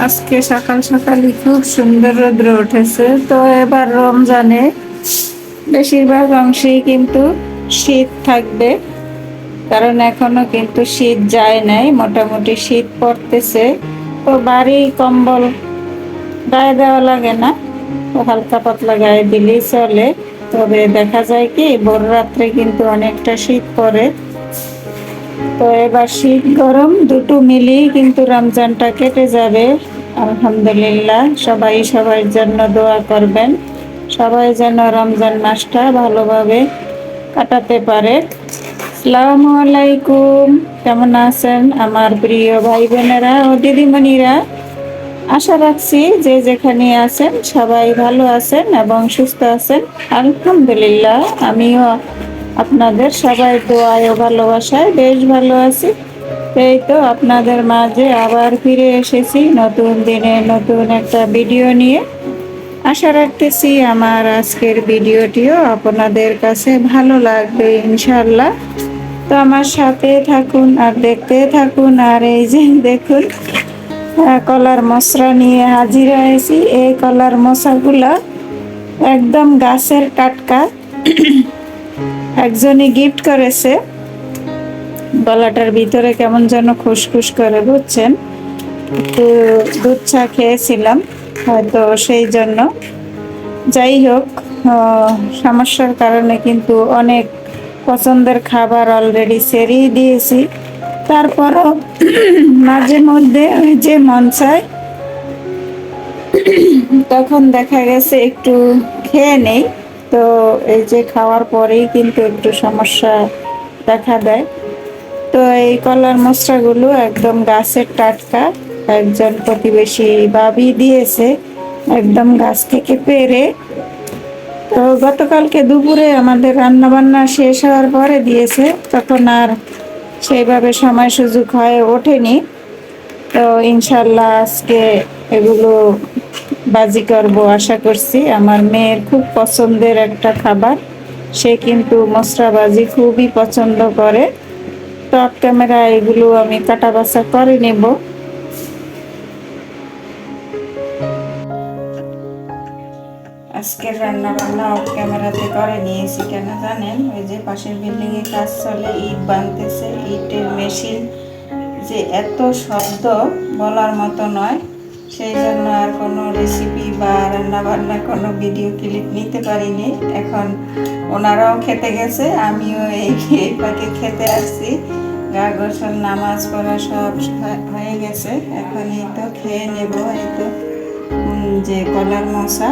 আজকে সকাল সকালই খুব সুন্দর রোদ্র উঠেছে। তো এবার রমজানে বেশিরভাগ অংশেই কিন্তু শীত থাকবে, কারণ এখনো কিন্তু শীত যায় নাই, মোটামুটি শীত পড়তেছে। তো বাড়ি কম্বল গায়ে দেওয়া লাগে না, তো হালকা পাতলা গায়ে দিলেই চলে। তবে দেখা যায় কি ভোর রাত্রে কিন্তু অনেকটা শীত পড়ে। তো এবার শীত গরম দুটো মিলিয়ে কিন্তু রমজানটা কেটে যাবে আলহামদুলিল্লাহ। সবাই সবার জন্য দোয়া করবেন, সবাই যেন রমজান মাসটা ভালোভাবে কাটাতে পারে। আসসালামু আলাইকুম, কেমন আছেন আমার প্রিয় ভাই বোনেরা ও দিদিমণিরা? আশা রাখছি যে যেখানে আছেন সবাই ভালো আছেন এবং সুস্থ আছেন। আলহামদুলিল্লাহ, আমিও আপনাদের সবাই দোয়ায় ও ভালোবাসায় বেশ ভালো আছি। এই তো আপনাদের মাঝে আবার ফিরে এসেছি নতুন দিনে নতুন একটা ভিডিও নিয়ে। আশা রাখতেছি আমার আজকের ভিডিওটিও আপনাদের কাছে ভালো লাগবে ইনশাল্লাহ। তো আমার সাথে থাকুন আর দেখতে থাকুন। আর এই যে দেখুন, কলার মশলা নিয়ে হাজির হয়েছি। এই কলার মশাগুলা একদম গাছের টাটকা, একজনই গিফট করেছে। গলাটার ভিতরে কেমন যেন খুসখুস করে, বুঝছেন? একটু দুধ চা খেয়েছিলাম হয়তো সেই জন্য। যাই হোক, সমস্যার কারণে কিন্তু অনেক পছন্দের খাবার অলরেডি ছেড়েই দিয়েছি। তারপরও মাঝে মধ্যে ওই যে মন চায়, তখন দেখা গেছে একটু খেয়ে নেই। তো এই যে খাওয়ার পরেই কিন্তু একটু সমস্যা দেখা দেয়। তো এই কলার মশলাগুলো একদম গাছের টাটকা, একজন প্রতিবেশী ভাবি দিয়েছে, একদম গাছ থেকে পেড়ে। তো গতকালকে দুপুরে আমাদের রান্না বান্না শেষ হওয়ার পরে দিয়েছে, তখন আর সেইভাবে সময় সুযোগ হয়ে ওঠেনি। তো ইনশাল্লাহ আজকে এগুলো বাজি করব আশা করছি। আমার মেয়ের খুব পছন্দের একটা খাবার, সে কিন্তু মশলা বাজি খুবই পছন্দ করে। তো অফ ক্যামেরা এগুলো আমি কাটা বাছা করে নেব। আজকের রান্না বান্না অফ ক্যামেরাতে করে নিয়েছি, কেন জানেন? ওই যে পাশের বিল্ডিং এ কাজ চলে, ইট বানতেছে, ইটের মেশিন যে এত শব্দ বলার মতো নয়। সেই জন্য আর কোনো রেসিপি বা রান্না বান্না কোনো ভিডিও ক্লিপ নিতে পারিনি। এখন ওনারাও খেতে গেছে, আমিও এই পাকে খেতে আসছি। গা গোসল নামাজ পড়া সব হয়ে গেছে, এখন এই তো খেয়ে নেব। এই তো যে কলার মশা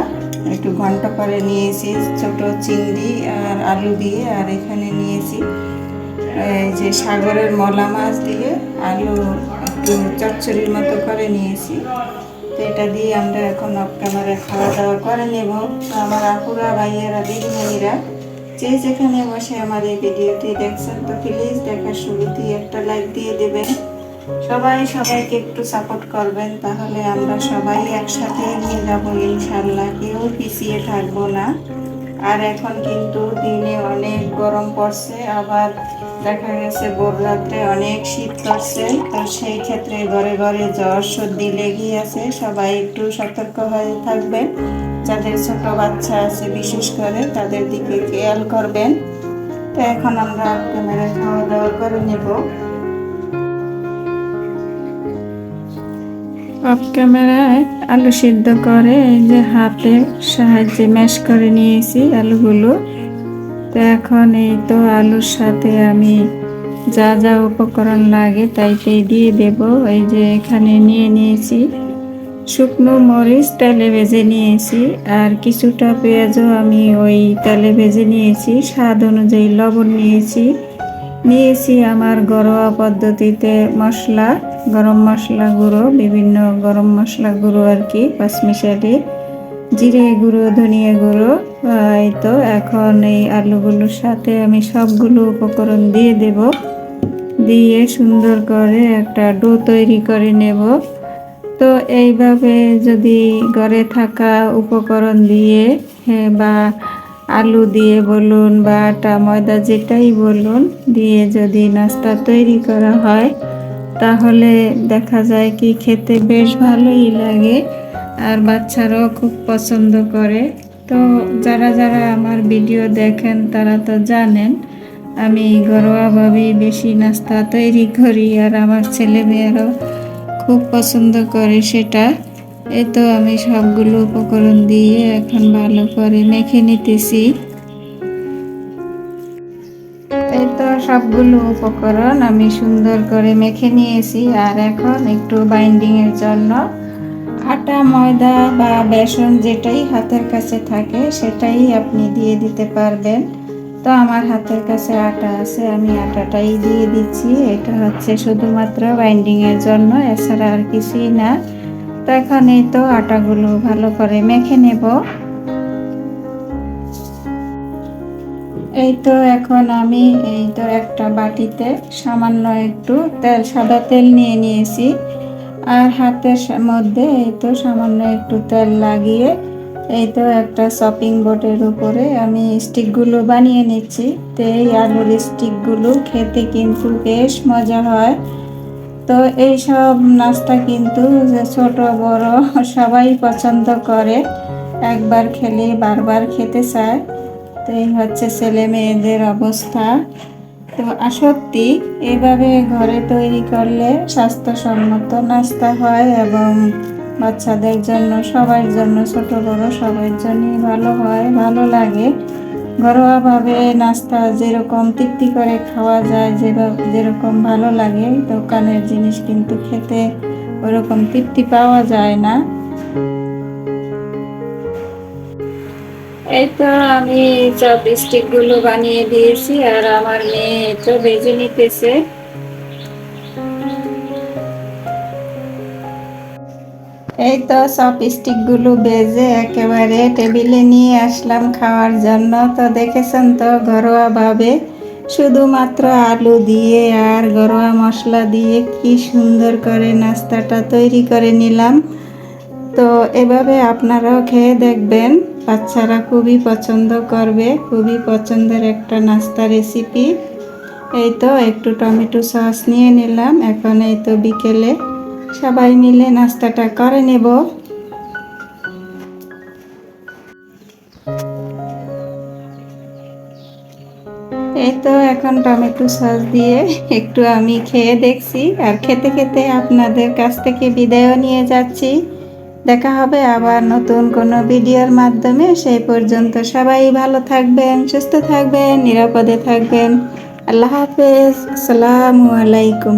একটু ঘন্ট করে নিয়েছি ছোট চিংড়ি আর আলু দিয়ে, আর এখানে নিয়েছি এই যে সাগরের মলা মাছ দিয়ে আলু একটু চচ্চড়ির মতো করে নিয়েছি। তো এটা দিয়ে আমরা এখন অফ ক্যামেরা খাওয়া দাওয়া করে নেব। আমার আপুরা, ভাইয়েরা, দিদিমণিরা যে যেখানে বসে আমার এই ভিডিওটি দেখছেন, তো প্লিজ দেখার শুরুতেই একটা লাইক দিয়ে দেবেন। সবাই সবাইকে একটু সাপোর্ট করবেন, তাহলে আমরা সবাই একসাথে এগিয়ে যাবো ইনশাল্লাহ, কেউ পিছিয়ে থাকবো না। আর এখন কিন্তু দিনে অনেক গরম পড়ছে, আবার দেখা গেছে ভোর রাত্রে অনেক শীত পড়ছে। তো সেই ক্ষেত্রে ঘরে ঘরে জ্বর সর্দি লেগেই আছে। সবাই একটু সতর্ক হয়ে থাকবেন, যাদের ছোট বাচ্চা আছে বিশেষ করে তাদের দিকে খেয়াল করবেন। তো এখন আমরা ক্যামেরায় খাওয়া দাওয়া করে নেব। অফ ক্যামেরায় আলু সিদ্ধ করে এই যে হাতের সাহায্যে ম্যাশ করে নিয়েছি আলুগুলো। তো এখন এই তো আলুর সাথে আমি যা যা উপকরণ লাগে তাইতেই দিয়ে দেব। এই যে এখানে নিয়ে নিয়েছি শুকনো মরিচ তেলে ভেজে নিয়েছি, আর কিছুটা পেঁয়াজও আমি ওই তেলে ভেজে নিয়েছি। স্বাদ অনুযায়ী লবণ নিয়েছি আমার ঘরোয়া পদ্ধতিতে মশলা, গরম মশলা গুঁড়ো, বিভিন্ন গরম মশলা গুঁড়ো আর কি, পাঁচমিশালি, জিরে গুঁড়ো, ধনিয়া গুঁড়ো। এই তো এখন এই আলুগুলোর সাথে আমি সবগুলো উপকরণ দিয়ে দেব, দিয়ে সুন্দর করে একটা ডো তৈরি করে নেব। তো এইভাবে যদি ঘরে থাকা উপকরণ দিয়ে বা আলু দিয়ে বলুন বা আটা ময়দা যেটাই বলুন দিয়ে যদি নাস্তা তৈরি করা হয়, তাহলে দেখা যায় কি খেতে বেশ ভালোই লাগে, আর বাচ্চারাও খুব পছন্দ করে। তো যারা যারা আমার ভিডিও দেখেন তারা তো জানেন আমি ঘরোয়াভাবেই বেশি নাস্তা তৈরি করি, আর আমার ছেলেমেয়েরাও খুব পছন্দ করে সেটা। এই তো আমি সবগুলো উপকরণ দিয়ে এখন ভালো করে মেখে নিতেছি। এই তো সবগুলো উপকরণ আমি সুন্দর করে মেখে নিয়েছি, আর এখন একটু বাইন্ডিংয়ের জন্য আটা, ময়দা বা বেসন যেটাই হাতের কাছে থাকে সেটাই আপনি দিয়ে দিতে পারবেন। তো আমার হাতের কাছে আটা আছে, আমি আটাটাই দিয়ে দিচ্ছি। এটা হচ্ছে শুধুমাত্র বাইন্ডিংয়ের জন্য, এছাড়া আর কিছুই না। তো এখন এই তো আটাগুলো ভালো করে মেখে নেব। এই তো এখন আমি এই তো একটা বাটিতে সামান্য একটু তেল, সাদা তেল নিয়ে নিয়েছি, আর হাতের মধ্যে এই তো সামান্য একটু তেল লাগিয়ে এই তো একটা চপিং বোর্ডের উপরে আমি স্টিকগুলো বানিয়ে নিচ্ছি। তো এই আলুর স্টিকগুলো খেতে কিন্তু বেশ মজা হয়। তো এই সব নাস্তা কিন্তু ছোট বড় সবাই পছন্দ করে, একবার খেলে বারবার খেতে চায়। তো এই হচ্ছে ছেলে মেয়েদের অবস্থা। তো সত্যি এভাবে ঘরে তৈরি করলে স্বাস্থ্যসম্মত নাস্তা হয় এবং বাচ্চাদের জন্য, সবার জন্য, ছোট বড় সবার জন্যই ভালো হয়, ভালো লাগে। ঘরোয়াভাবে নাস্তা যেরকম তৃপ্তি করে খাওয়া যায়, যেরকম ভালো লাগে, দোকানের জিনিস কিন্তু খেতে ওরকম তৃপ্তি পাওয়া যায় না। এই তো আমি চপ স্টিকগুলো বানিয়ে দিয়েছি, আর আমার মেয়ে তো ভেজে নিতেছে। এই তো চপ স্টিকগুলো ভেজে একেবারে টেবিলে নিয়ে আসলাম খাওয়ার জন্য। তো দেখেছেন তো ঘরোয়াভাবে শুধুমাত্র আলু দিয়ে আর ঘরোয়া মশলা দিয়ে কি সুন্দর করে নাস্তাটা তৈরি করে নিলাম। তো এভাবে আপনারাও খেয়ে দেখবেন, বাচ্চারা খুবই পছন্দ করবে, খুবই পছন্দের একটা নাস্তা রেসিপি। এই তো একটু টমেটো সস নিয়ে নিলাম। এখন এই তো বিকেলে সবাই মিলে নাস্তাটা করে নেব। এই তো এখন টমেটো সস দিয়ে একটু আমি খেয়ে দেখছি, আর খেতে খেতে আপনাদের কাছ থেকে বিদায়ও নিয়ে যাচ্ছি। দেখা হবে আবার নতুন কোনো ভিডিওর মাধ্যমে। সেই পর্যন্ত সবাই ভালো থাকবেন, সুস্থ থাকবেন, নিরাপদে থাকবেন। আল্লাহ হাফেজ। আসসালামু আলাইকুম।